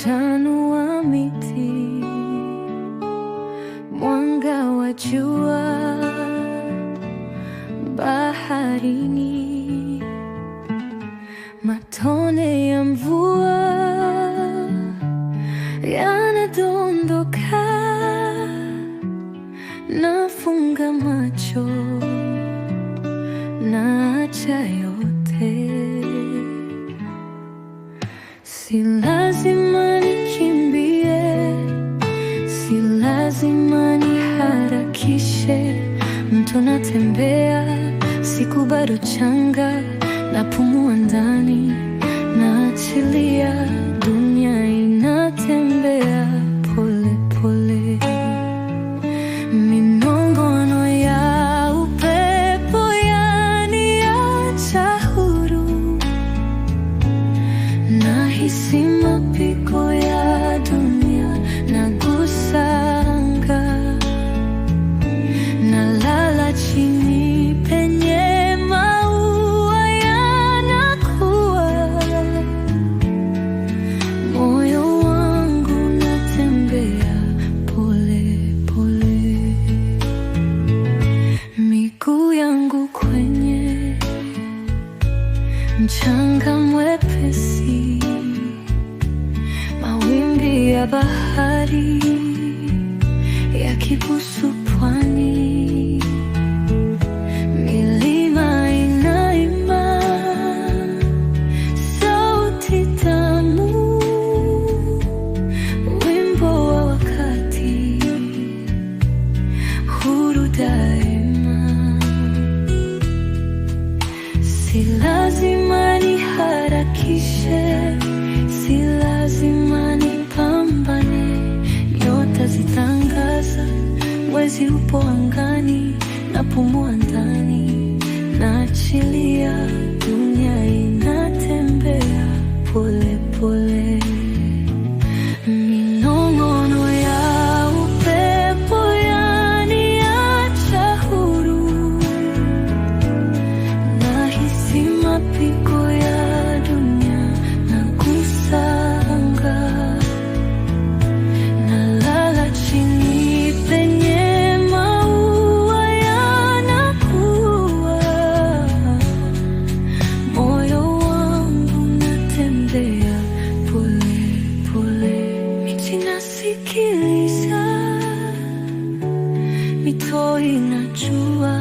Uchanua miti, mwanga wa jua baharini, matone ya mvua yanadondoka. Nafunga macho, naacha yote. Si lazima nikimbie, si lazima niharakishe. Mto natembea, siku bado changa, napumua ndani, naachilia. Dunia inatembea pole pole. Minong'ono ya upepo yaniacha huru, nahisi mapigo ya dunia, nagusa anga, nalala chini penye maua yanakuwa. Moyo wangu natembea pole pole, miguu yangu kwenye mchanga mwepesi, mawimbi ya bahari yakibusu pwani. Milima inaimba sauti tamu, wimbo wa wakati huru daima. Si lazima niharakishe, si lazima nipambane. Nyota zitangaza, mwezi upo angani, napumua ndani, naachilia. Dunia inatembea pole pole. Minong'ono ya upepo yaniacha huru, nahisi mapigo ya dunia, nagusa anga, nalala chini penye maua yanakuwa. Moyo wangu natembea pole pole. Miti nasikiliza, mito inajua.